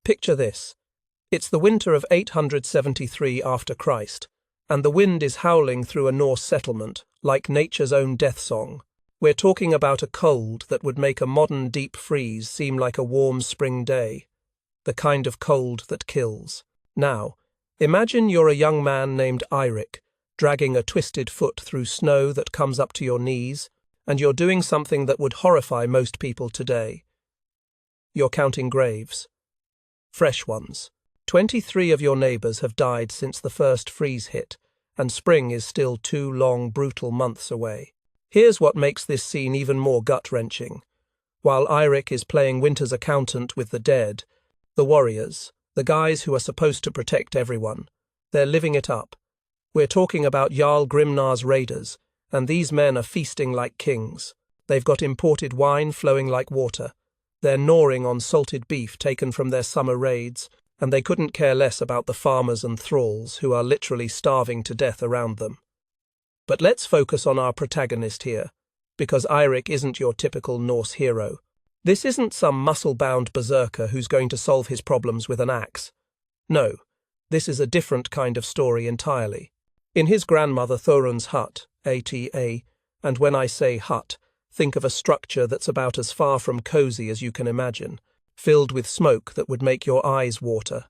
Picture this. It's the winter of 873 after Christ, and the wind is howling through a Norse settlement, like nature's own death song. We're talking about a cold that would make a modern deep freeze seem like a warm spring day. The kind of cold that kills. Now, imagine you're a young man named Eirik, dragging a twisted foot through snow that comes up to your knees, and you're doing something that would horrify most people today. You're counting graves. Fresh ones. 23 of your neighbours have died since the first freeze hit, and spring is still 2 long, brutal months away. Here's what makes this scene even more gut-wrenching. While Eirik is playing winter's accountant with the dead, the warriors, the guys who are supposed to protect everyone, they're living it up. We're talking about Jarl Grimnar's raiders, and these men are feasting like kings. They've got imported wine flowing like water. They're gnawing on salted beef taken from their summer raids, and they couldn't care less about the farmers and thralls who are literally starving to death around them. But let's focus on our protagonist here, because Eirik isn't your typical Norse hero. This isn't some muscle-bound berserker who's going to solve his problems with an axe. No, this is a different kind of story entirely. In his grandmother Thorun's hut, ATA, and when I say hut, think of a structure that's about as far from cozy as you can imagine, filled with smoke that would make your eyes water.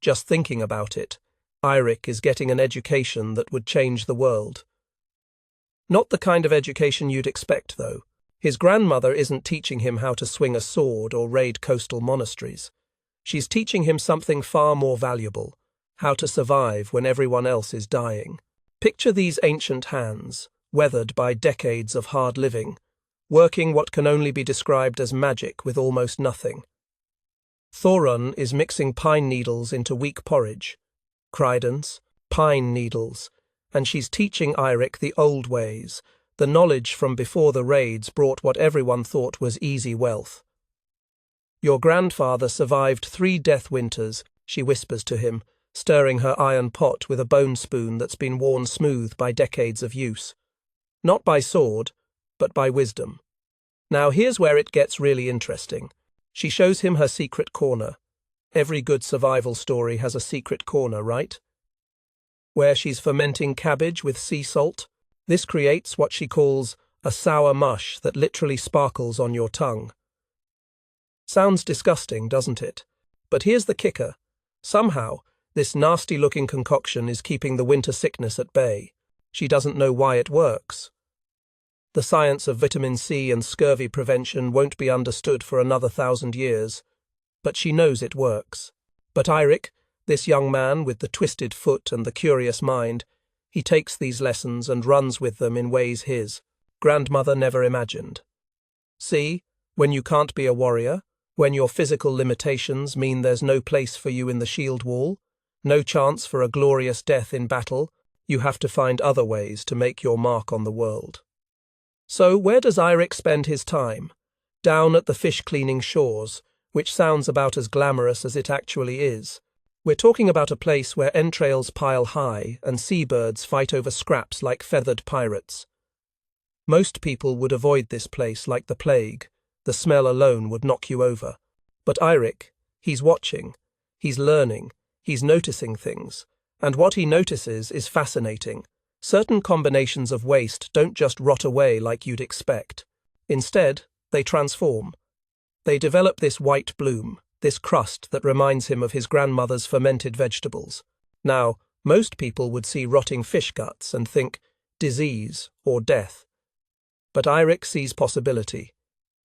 Just thinking about it, Eirik is getting an education that would change the world. Not the kind of education you'd expect, though. His grandmother isn't teaching him how to swing a sword or raid coastal monasteries. She's teaching him something far more valuable: how to survive when everyone else is dying. Picture these ancient hands, weathered by decades of hard living, working what can only be described as magic with almost nothing. Thorun is mixing pine needles into weak porridge. Cridance, pine needles, and she's teaching Eirik the old ways. The knowledge from before the raids brought what everyone thought was easy wealth. Your grandfather survived 3 death winters, she whispers to him, stirring her iron pot with a bone spoon that's been worn smooth by decades of use. Not by sword, but by wisdom. Now here's where it gets really interesting. She shows him her secret corner. Every good survival story has a secret corner, right? Where she's fermenting cabbage with sea salt. This creates what she calls a sour mush that literally sparkles on your tongue. Sounds disgusting, doesn't it? But here's the kicker. Somehow, this nasty-looking concoction is keeping the winter sickness at bay. She doesn't know why it works. The science of vitamin C and scurvy prevention won't be understood for another 1,000 years, but she knows it works. But Eirik, this young man with the twisted foot and the curious mind, he takes these lessons and runs with them in ways his grandmother never imagined. See, when you can't be a warrior, when your physical limitations mean there's no place for you in the shield wall, no chance for a glorious death in battle, you have to find other ways to make your mark on the world. So where does Eirik spend his time? Down at the fish-cleaning shores, which sounds about as glamorous as it actually is. We're talking about a place where entrails pile high and seabirds fight over scraps like feathered pirates. Most people would avoid this place like the plague. The smell alone would knock you over. But Eirik, he's watching, he's learning, he's noticing things, and what he notices is fascinating. Certain combinations of waste don't just rot away like you'd expect. Instead, they transform. They develop this white bloom, this crust that reminds him of his grandmother's fermented vegetables. Now, most people would see rotting fish guts and think disease or death. But Eirik sees possibility.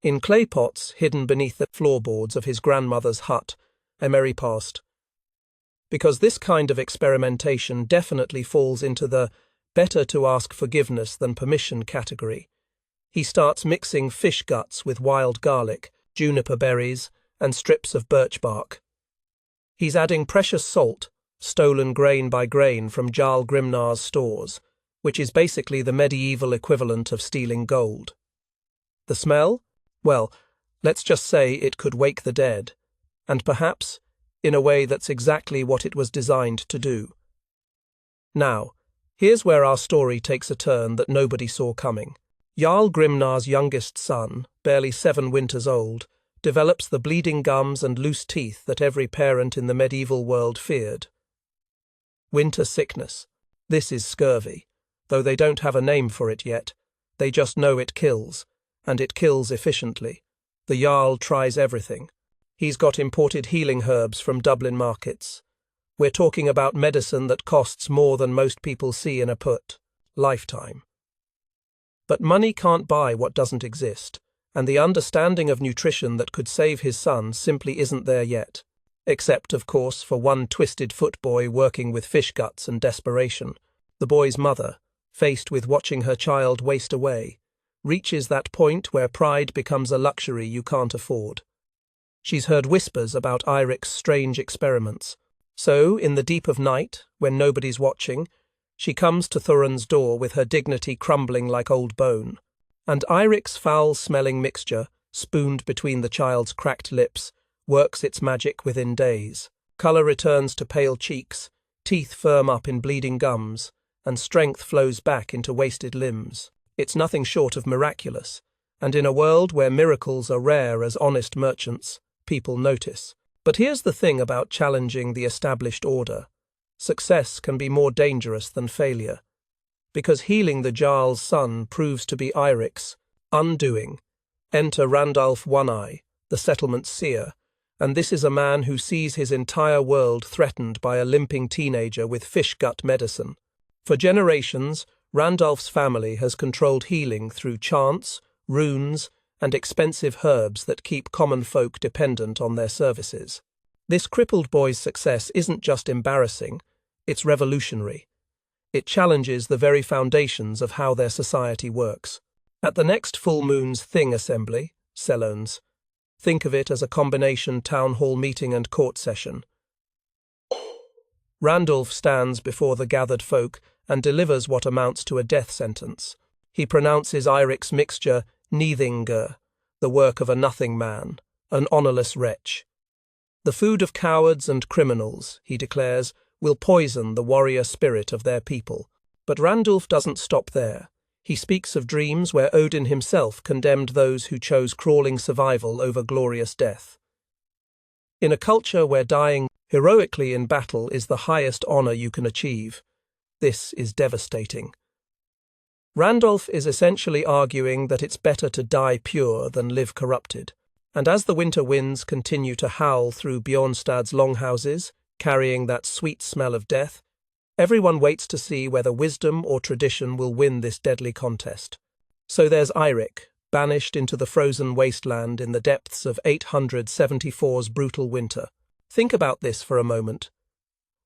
In clay pots hidden beneath the floorboards of his grandmother's hut, Emery passed. Because this kind of experimentation definitely falls into the better to ask forgiveness than permission category. He starts mixing fish guts with wild garlic, juniper berries, and strips of birch bark. He's adding precious salt, stolen grain by grain from Jarl Grimnar's stores, which is basically the medieval equivalent of stealing gold. The smell? Well, let's just say it could wake the dead, and perhaps in a way that's exactly what it was designed to do. Now, here's where our story takes a turn that nobody saw coming. Jarl Grimnar's youngest son, barely 7 winters old, develops the bleeding gums and loose teeth that every parent in the medieval world feared. Winter sickness. This is scurvy, though they don't have a name for it yet. They just know it kills, and it kills efficiently. The Jarl tries everything. He's got imported healing herbs from Dublin markets. We're talking about medicine that costs more than most people see in a lifetime. But money can't buy what doesn't exist, and the understanding of nutrition that could save his son simply isn't there yet. Except, of course, for one twisted footboy working with fish guts and desperation. The boy's mother, faced with watching her child waste away, reaches that point where pride becomes a luxury you can't afford. She's heard whispers about Eirik's strange experiments. So, in the deep of night, when nobody's watching, she comes to Thurin's door with her dignity crumbling like old bone. And Eirik's foul-smelling mixture, spooned between the child's cracked lips, works its magic within days. Colour returns to pale cheeks, teeth firm up in bleeding gums, and strength flows back into wasted limbs. It's nothing short of miraculous, and in a world where miracles are rare as honest merchants, people notice. But here's the thing about challenging the established order. Success can be more dangerous than failure, because healing the Jarl's son proves to be Eirik's undoing. Enter Randulf One-Eye, the settlement's seer, and this is a man who sees his entire world threatened by a limping teenager with fish gut medicine. For generations, Randulf's family has controlled healing through chants, runes, and expensive herbs that keep common folk dependent on their services. This crippled boy's success isn't just embarrassing, it's revolutionary. It challenges the very foundations of how their society works. At the next full moon's Thing assembly, Sellones, think of it as a combination town hall meeting and court session. Randulf stands before the gathered folk and delivers what amounts to a death sentence. He pronounces Eirik's mixture Neithinger, the work of a nothing man, an honourless wretch. The food of cowards and criminals, he declares, will poison the warrior spirit of their people. But Randulf doesn't stop there. He speaks of dreams where Odin himself condemned those who chose crawling survival over glorious death. In a culture where dying heroically in battle is the highest honour you can achieve, this is devastating. Randulf is essentially arguing that it's better to die pure than live corrupted. And as the winter winds continue to howl through Bjornstad's longhouses, carrying that sweet smell of death, everyone waits to see whether wisdom or tradition will win this deadly contest. So there's Eirik, banished into the frozen wasteland in the depths of 874's brutal winter. Think about this for a moment.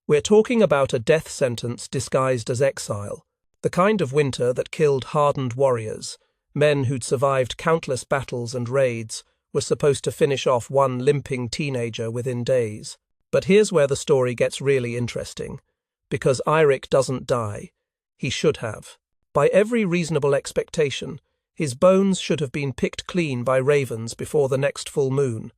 We're talking about a death sentence disguised as exile, the kind of winter that killed hardened warriors, men who'd survived countless battles and raids, were supposed to finish off one limping teenager within days. But here's where the story gets really interesting. Because Eirik doesn't die. He should have. By every reasonable expectation, his bones should have been picked clean by ravens before the next full moon.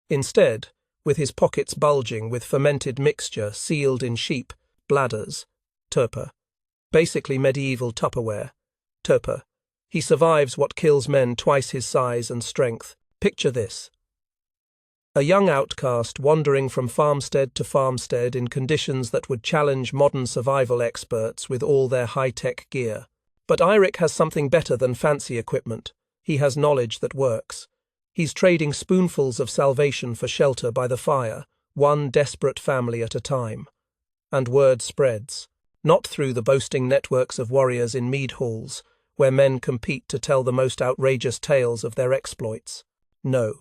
Instead, with his pockets bulging with fermented mixture sealed in sheep, bladders, turpa, basically medieval Tupperware, turpa, he survives what kills men twice his size and strength. Picture this. A young outcast wandering from farmstead to farmstead in conditions that would challenge modern survival experts with all their high-tech gear. But Eirik has something better than fancy equipment. He has knowledge that works. He's trading spoonfuls of salvation for shelter by the fire, one desperate family at a time. And word spreads, not through the boasting networks of warriors in mead halls, where men compete to tell the most outrageous tales of their exploits. No.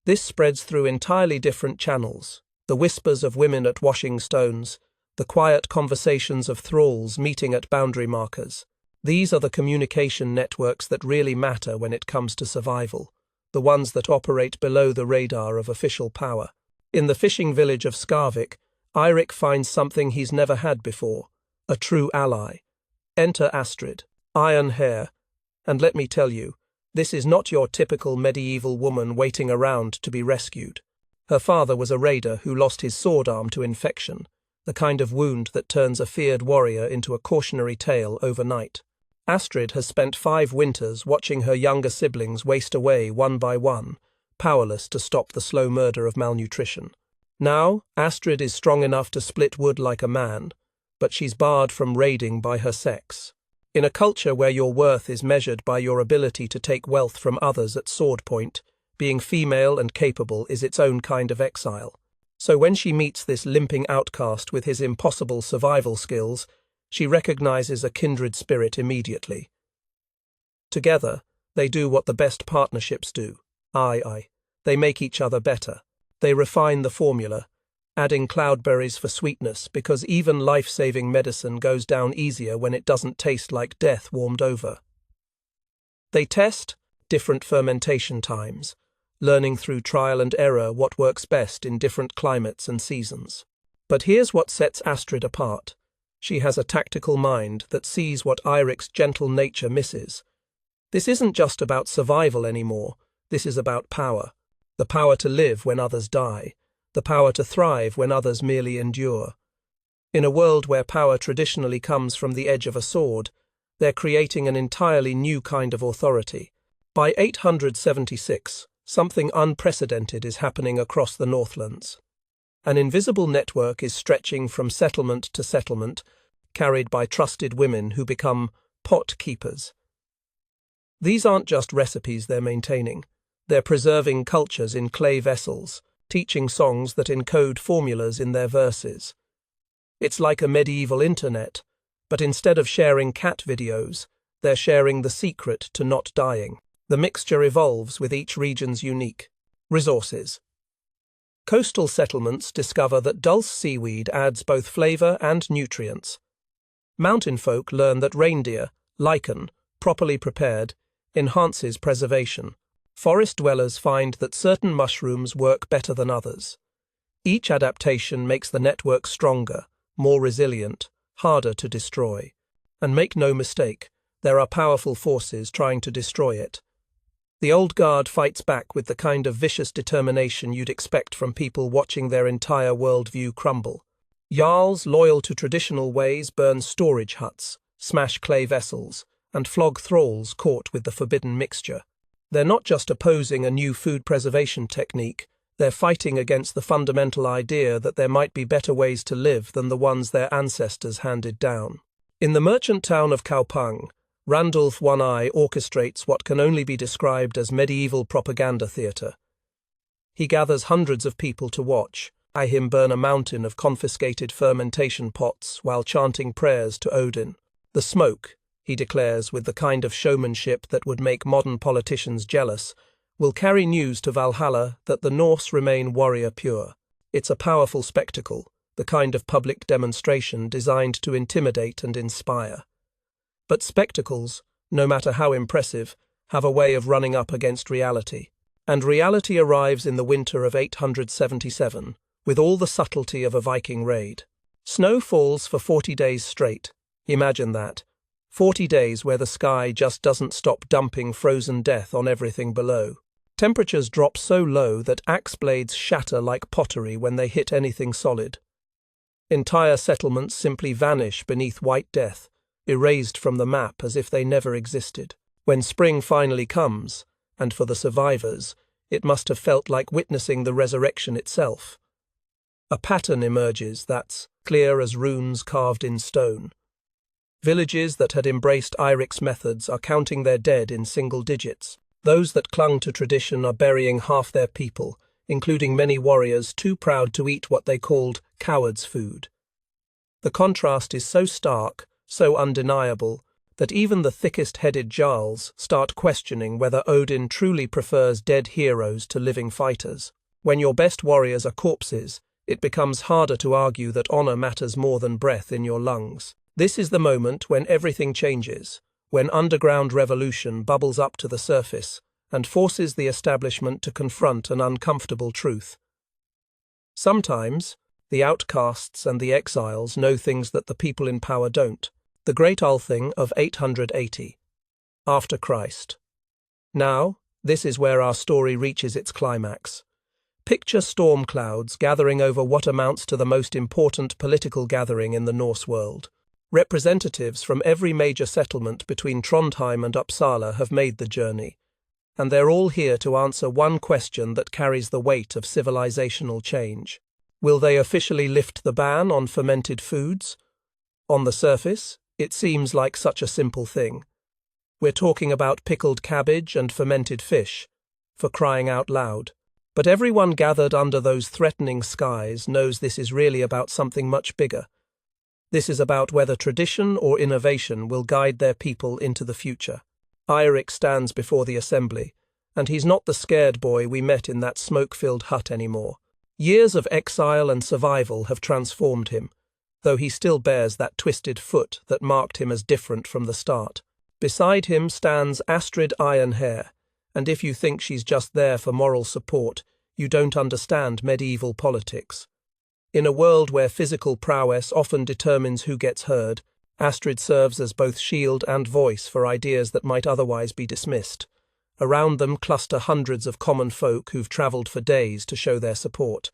This spreads through entirely different channels, the whispers of women at washing stones, the quiet conversations of thralls meeting at boundary markers. These are the communication networks that really matter when it comes to survival, the ones that operate below the radar of official power. In the fishing village of Skarvik, Eirik finds something he's never had before, a true ally. Enter Astrid, iron hair, and let me tell you, this is not your typical medieval woman waiting around to be rescued. Her father was a raider who lost his sword arm to infection, the kind of wound that turns a feared warrior into a cautionary tale overnight. Astrid has spent 5 winters watching her younger siblings waste away one by one, powerless to stop the slow murder of malnutrition. Now, Astrid is strong enough to split wood like a man, but she's barred from raiding by her sex. In a culture where your worth is measured by your ability to take wealth from others at sword point, being female and capable is its own kind of exile. So when she meets this limping outcast with his impossible survival skills, she recognizes a kindred spirit immediately. Together, they do what the best partnerships do. They make each other better. They refine the formula, adding cloudberries for sweetness because even life-saving medicine goes down easier when it doesn't taste like death warmed over. They test different fermentation times, learning through trial and error what works best in different climates and seasons. But here's what sets Astrid apart. She has a tactical mind that sees what Eirik's gentle nature misses. This isn't just about survival anymore, this is about power. The power to live when others die, the power to thrive when others merely endure. In a world where power traditionally comes from the edge of a sword, they're creating an entirely new kind of authority. By 876, something unprecedented is happening across the Northlands. An invisible network is stretching from settlement to settlement, carried by trusted women who become pot keepers. These aren't just recipes they're maintaining. They're preserving cultures in clay vessels, teaching songs that encode formulas in their verses. It's like a medieval internet, but instead of sharing cat videos, they're sharing the secret to not dying. The mixture evolves with each region's unique resources. Coastal settlements discover that dulse seaweed adds both flavor and nutrients. Mountain folk learn that reindeer, lichen, properly prepared, enhances preservation. Forest dwellers find that certain mushrooms work better than others. Each adaptation makes the network stronger, more resilient, harder to destroy. And make no mistake, there are powerful forces trying to destroy it. The old guard fights back with the kind of vicious determination you'd expect from people watching their entire worldview crumble. Jarls loyal to traditional ways burn storage huts, smash clay vessels, and flog thralls caught with the forbidden mixture. They're not just opposing a new food preservation technique, they're fighting against the fundamental idea that there might be better ways to live than the ones their ancestors handed down. In the merchant town of Kaupang, Randulf One-Eye orchestrates what can only be described as medieval propaganda theatre. He gathers hundreds of people to watch him burn a mountain of confiscated fermentation pots while chanting prayers to Odin. The smoke, he declares with the kind of showmanship that would make modern politicians jealous, will carry news to Valhalla that the Norse remain warrior pure. It's a powerful spectacle, the kind of public demonstration designed to intimidate and inspire. But spectacles, no matter how impressive, have a way of running up against reality. And reality arrives in the winter of 877, with all the subtlety of a Viking raid. Snow falls for 40 days straight. Imagine that. 40 days where the sky just doesn't stop dumping frozen death on everything below. Temperatures drop so low that axe blades shatter like pottery when they hit anything solid. Entire settlements simply vanish beneath white death, erased from the map as if they never existed. When spring finally comes, and for the survivors, it must have felt like witnessing the resurrection itself. A pattern emerges that's clear as runes carved in stone. Villages that had embraced Eirik's methods are counting their dead in single digits. Those that clung to tradition are burying half their people, including many warriors too proud to eat what they called coward's food. The contrast is so stark, so undeniable, that even the thickest-headed Jarls start questioning whether Odin truly prefers dead heroes to living fighters. When your best warriors are corpses, it becomes harder to argue that honor matters more than breath in your lungs. This is the moment when everything changes, when underground revolution bubbles up to the surface and forces the establishment to confront an uncomfortable truth. Sometimes, the outcasts and the exiles know things that the people in power don't. The Great Althing of 880. After Christ. Now, this is where our story reaches its climax. Picture storm clouds gathering over what amounts to the most important political gathering in the Norse world. Representatives from every major settlement between Trondheim and Uppsala have made the journey, and they're all here to answer one question that carries the weight of civilizational change. Will they officially lift the ban on fermented foods? On the surface, it seems like such a simple thing. We're talking about pickled cabbage and fermented fish, for crying out loud. But everyone gathered under those threatening skies knows this is really about something much bigger. This is about whether tradition or innovation will guide their people into the future. Eirik stands before the assembly, and he's not the scared boy we met in that smoke-filled hut anymore. Years of exile and survival have transformed him, though he still bears that twisted foot that marked him as different from the start. Beside him stands Astrid Ironhair, and if you think she's just there for moral support, you don't understand medieval politics. In a world where physical prowess often determines who gets heard, Astrid serves as both shield and voice for ideas that might otherwise be dismissed. Around them cluster hundreds of common folk who've travelled for days to show their support.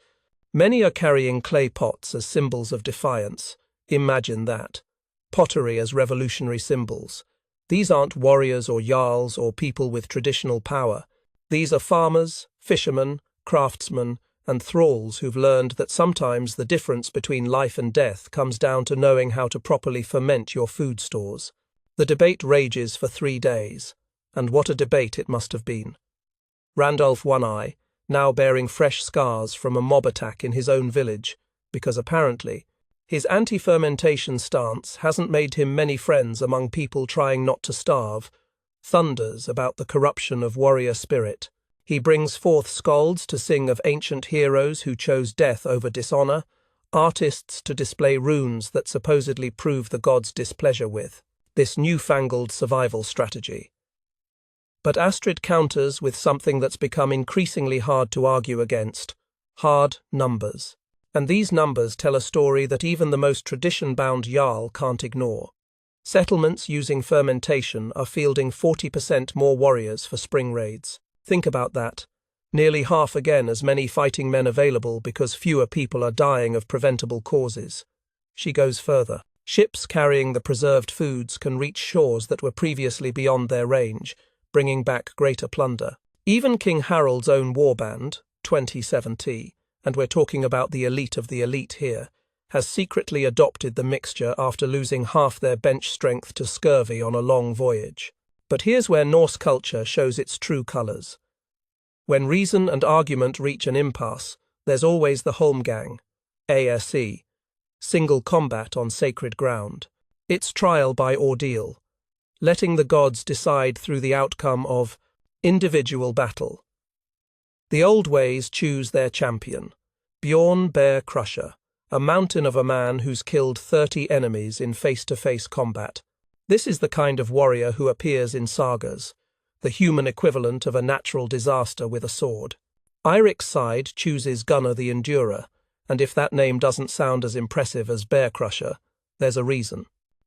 Many are carrying clay pots as symbols of defiance. Imagine that. Pottery as revolutionary symbols. These aren't warriors or jarls or people with traditional power. These are farmers, fishermen, craftsmen, and thralls who've learned that sometimes the difference between life and death comes down to knowing how to properly ferment your food stores. The debate rages for 3 days, and what a debate it must have been. Randolph One-Eye, now bearing fresh scars from a mob attack in his own village, because apparently his anti-fermentation stance hasn't made him many friends among people trying not to starve, thunders about the corruption of warrior spirit. He brings forth skalds to sing of ancient heroes who chose death over dishonor, artists to display runes that supposedly prove the gods' displeasure with this newfangled survival strategy. But Astrid counters with something that's become increasingly hard to argue against: hard numbers. And these numbers tell a story that even the most tradition-bound jarl can't ignore. Settlements using fermentation are fielding 40% more warriors for spring raids. Think about that. Nearly half again as many fighting men available because fewer people are dying of preventable causes. She goes further. Ships carrying the preserved foods can reach shores that were previously beyond their range, bringing back greater plunder. Even King Harold's own warband, 27T, and we're talking about the elite here, has secretly adopted the mixture after losing half their bench strength to scurvy on a long voyage. But here's where Norse culture shows its true colours. When reason and argument reach an impasse, there's always the holmgang, ASE, single combat on sacred ground. It's trial by ordeal, letting the gods decide through the outcome of individual battle. The old ways choose their champion, Bjorn Bear Crusher, a mountain of a man who's killed 30 enemies in face-to-face combat. This is the kind of warrior who appears in sagas, the human equivalent of a natural disaster with a sword. Eirik's side chooses Gunnar the Endurer, and if that name doesn't sound as impressive as Bear Crusher, there's a reason.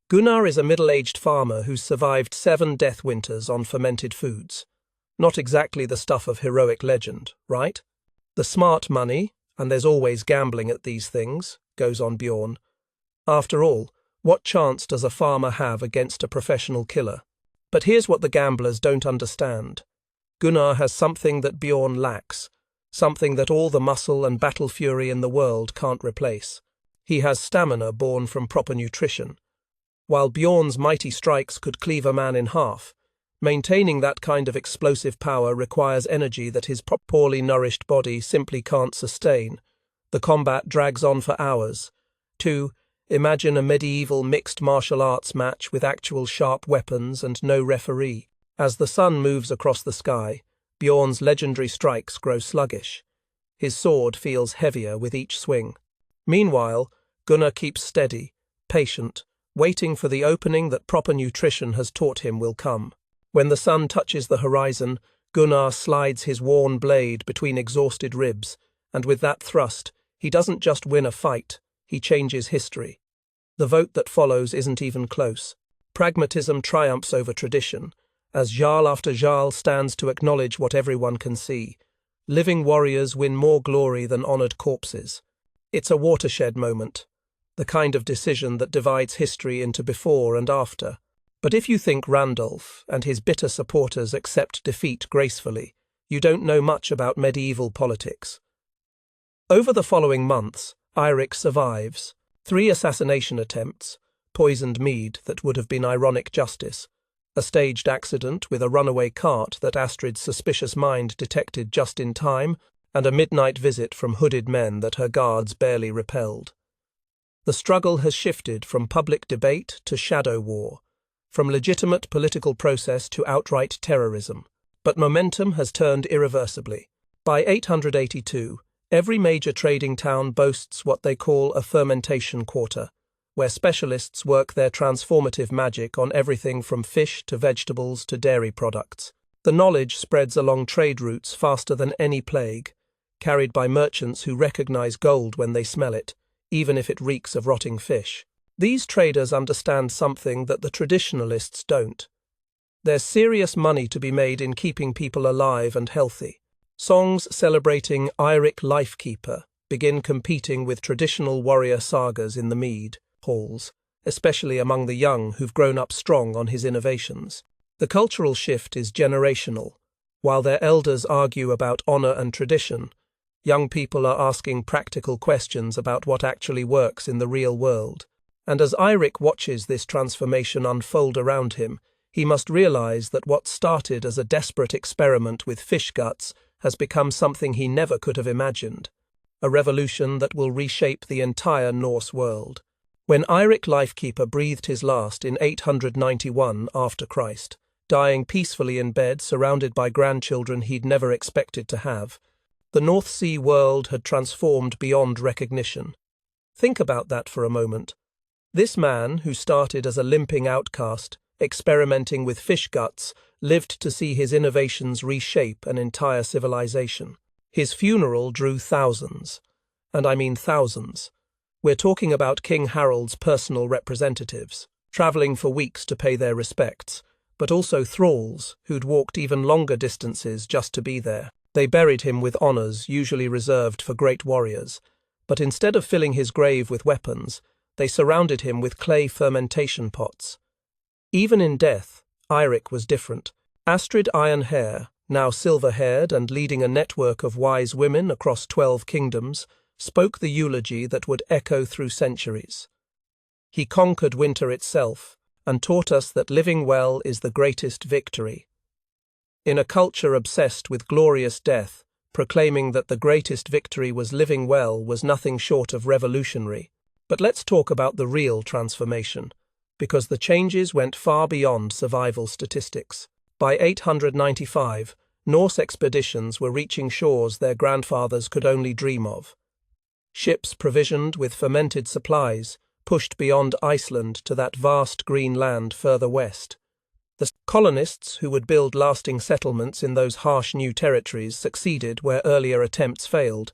Gunnar is a middle-aged farmer who's survived 7 death winters on fermented foods. Not exactly the stuff of heroic legend, right? The smart money, and there's always gambling at these things, goes on Bjorn. After all, what chance does a farmer have against a professional killer? But here's what the gamblers don't understand. Gunnar has something that Bjorn lacks, something that all the muscle and battle fury in the world can't replace. He has stamina born from proper nutrition. While Bjorn's mighty strikes could cleave a man in half, maintaining that kind of explosive power requires energy that his poorly nourished body simply can't sustain. The combat drags on for hours. Imagine a medieval mixed martial arts match with actual sharp weapons and no referee. As the sun moves across the sky, Bjorn's legendary strikes grow sluggish. His sword feels heavier with each swing. Meanwhile, Gunnar keeps steady, patient, waiting for the opening that proper nutrition has taught him will come. When the sun touches the horizon, Gunnar slides his worn blade between exhausted ribs, and with that thrust, he doesn't just win a fight, he changes history. The vote that follows isn't even close. Pragmatism triumphs over tradition, as Jarl after Jarl stands to acknowledge what everyone can see. Living warriors win more glory than honoured corpses. It's a watershed moment, the kind of decision that divides history into before and after. But if you think Randolph and his bitter supporters accept defeat gracefully, you don't know much about medieval politics. Over the following months, Eirik survives 3 assassination attempts, poisoned mead that would have been ironic justice, a staged accident with a runaway cart that Astrid's suspicious mind detected just in time, and a midnight visit from hooded men that her guards barely repelled. The struggle has shifted from public debate to shadow war, from legitimate political process to outright terrorism. But momentum has turned irreversibly. By 882, every major trading town boasts what they call a fermentation quarter, where specialists work their transformative magic on everything from fish to vegetables to dairy products. The knowledge spreads along trade routes faster than any plague, carried by merchants who recognize gold when they smell it, even if it reeks of rotting fish. These traders understand something that the traditionalists don't. There's serious money to be made in keeping people alive and healthy. Songs celebrating Eirik Lifekeeper begin competing with traditional warrior sagas in the mead halls, especially among the young who've grown up strong on his innovations. The cultural shift is generational. While their elders argue about honor and tradition, young people are asking practical questions about what actually works in the real world. And as Eirik watches this transformation unfold around him, he must realize that what started as a desperate experiment with fish guts has become something he never could have imagined, a revolution that will reshape the entire Norse world. When Eirik Lifekeeper breathed his last in 891 after Christ, dying peacefully in bed surrounded by grandchildren he'd never expected to have, the North Sea world had transformed beyond recognition. Think about that for a moment. This man, who started as a limping outcast, experimenting with fish guts, lived to see his innovations reshape an entire civilization. His funeral drew thousands. And I mean thousands. We're talking about King Harold's personal representatives, travelling for weeks to pay their respects, but also thralls who'd walked even longer distances just to be there. They buried him with honours usually reserved for great warriors, but instead of filling his grave with weapons, they surrounded him with clay fermentation pots. Even in death, Eirik was different. Astrid Ironhair, now silver-haired and leading a network of wise women across 12 kingdoms, spoke the eulogy that would echo through centuries. He conquered winter itself and taught us that living well is the greatest victory. In a culture obsessed with glorious death, proclaiming that the greatest victory was living well was nothing short of revolutionary. But let's talk about the real transformation, because the changes went far beyond survival statistics. By 895, Norse expeditions were reaching shores their grandfathers could only dream of. Ships provisioned with fermented supplies pushed beyond Iceland to that vast green land further west. The colonists who would build lasting settlements in those harsh new territories succeeded where earlier attempts failed,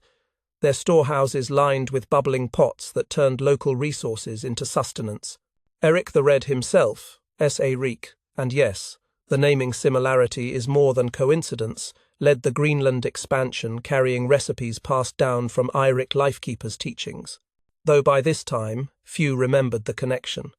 their storehouses lined with bubbling pots that turned local resources into sustenance. Eric the Red himself, S.A. Rik, and yes, the naming similarity is more than coincidence, led the Greenland expansion carrying recipes passed down from Eirik Lifekeeper's teachings, though by this time few remembered the connection.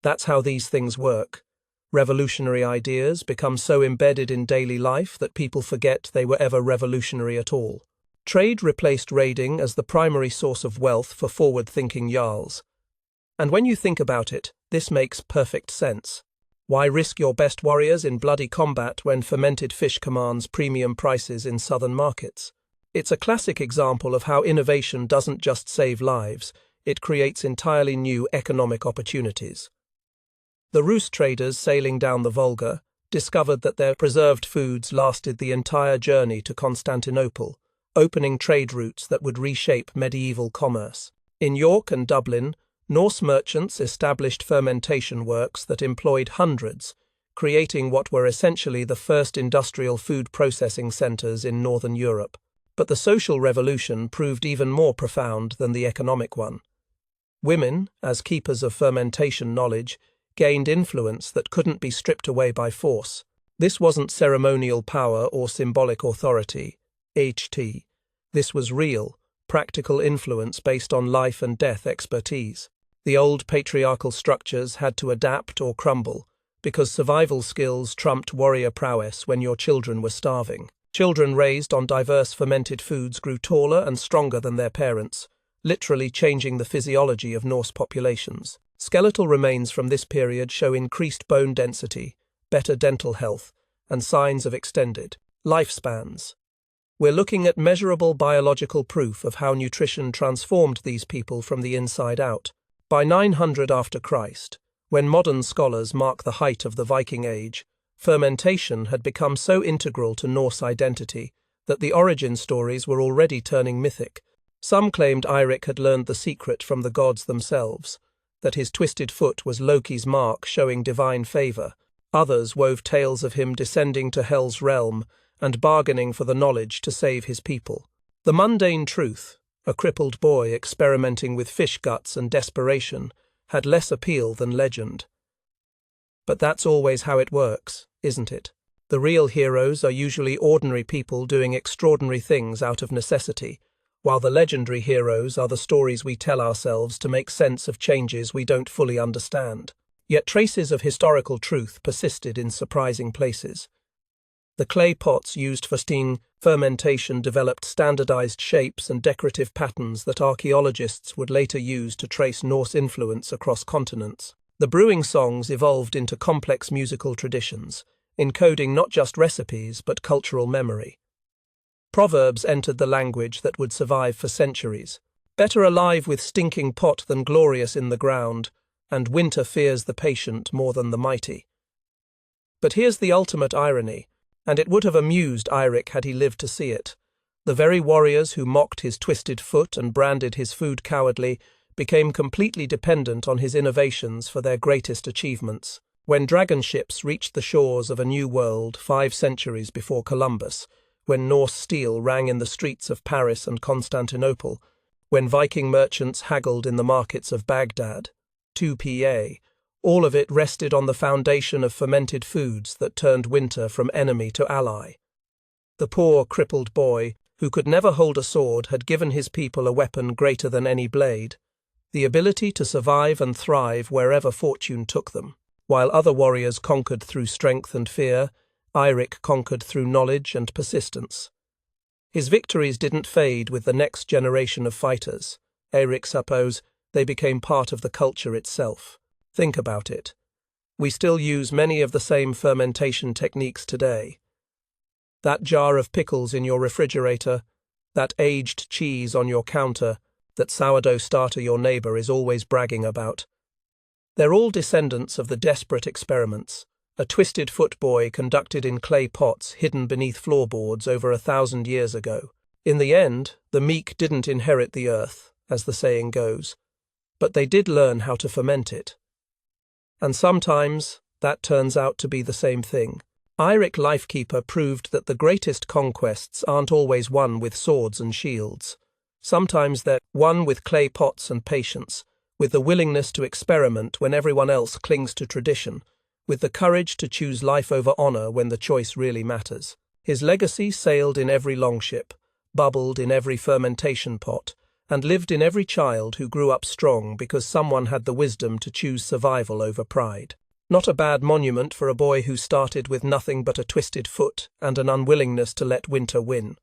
That's how these things work. Revolutionary ideas become so embedded in daily life that people forget they were ever revolutionary at all. Trade replaced raiding as the primary source of wealth for forward-thinking jarls. And when you think about it, this makes perfect sense. Why risk your best warriors in bloody combat when fermented fish commands premium prices in southern markets? It's a classic example of how innovation doesn't just save lives, it creates entirely new economic opportunities. The Rus traders sailing down the Volga discovered that their preserved foods lasted the entire journey to Constantinople, opening trade routes that would reshape medieval commerce. In York and Dublin, Norse merchants established fermentation works that employed hundreds, creating what were essentially the first industrial food processing centres in Northern Europe. But the social revolution proved even more profound than the economic one. Women, as keepers of fermentation knowledge, gained influence that couldn't be stripped away by force. This wasn't ceremonial power or symbolic authority, HT. This was real, practical influence based on life and death expertise. The old patriarchal structures had to adapt or crumble, because survival skills trumped warrior prowess when your children were starving. Children raised on diverse fermented foods grew taller and stronger than their parents, literally changing the physiology of Norse populations. Skeletal remains from this period show increased bone density, better dental health, and signs of extended lifespans. We're looking at measurable biological proof of how nutrition transformed these people from the inside out. By 900 after Christ, when modern scholars mark the height of the Viking Age, fermentation had become so integral to Norse identity that the origin stories were already turning mythic. Some claimed Eirik had learned the secret from the gods themselves, that his twisted foot was Loki's mark showing divine favour. Others wove tales of him descending to Hel's realm and bargaining for the knowledge to save his people. The mundane truth, a crippled boy experimenting with fish guts and desperation, had less appeal than legend. But that's always how it works, isn't it? The real heroes are usually ordinary people doing extraordinary things out of necessity, while the legendary heroes are the stories we tell ourselves to make sense of changes we don't fully understand. Yet traces of historical truth persisted in surprising places. The clay pots used for steam fermentation developed standardized shapes and decorative patterns that archaeologists would later use to trace Norse influence across continents. The brewing songs evolved into complex musical traditions, encoding not just recipes but cultural memory. Proverbs entered the language that would survive for centuries. Better alive with stinking pot than glorious in the ground, and winter fears the patient more than the mighty. But here's the ultimate irony, and it would have amused Eirik had he lived to see it. The very warriors who mocked his twisted foot and branded his food cowardly became completely dependent on his innovations for their greatest achievements. When dragon ships reached the shores of a new world 5 centuries before Columbus, when Norse steel rang in the streets of Paris and Constantinople, when Viking merchants haggled in the markets of Baghdad, 2 PA, all of it rested on the foundation of fermented foods that turned winter from enemy to ally. The poor, crippled boy, who could never hold a sword, had given his people a weapon greater than any blade, the ability to survive and thrive wherever fortune took them. While other warriors conquered through strength and fear, Eirik conquered through knowledge and persistence. His victories didn't fade with the next generation of fighters. Eirik suppose they became part of the culture itself. Think about it. We still use many of the same fermentation techniques today. That jar of pickles in your refrigerator, that aged cheese on your counter, that sourdough starter your neighbour is always bragging about. They're all descendants of the desperate experiments, a twisted foot boy conducted in clay pots hidden beneath floorboards over 1,000 years ago. In the end, the meek didn't inherit the earth, as the saying goes, but they did learn how to ferment it. And sometimes that turns out to be the same thing. Eirik Lifekeeper proved that the greatest conquests aren't always won with swords and shields. Sometimes they're won with clay pots and patience, with the willingness to experiment when everyone else clings to tradition, with the courage to choose life over honor when the choice really matters. His legacy sailed in every longship, bubbled in every fermentation pot, and lived in every child who grew up strong because someone had the wisdom to choose survival over pride. Not a bad monument for a boy who started with nothing but a twisted foot and an unwillingness to let winter win.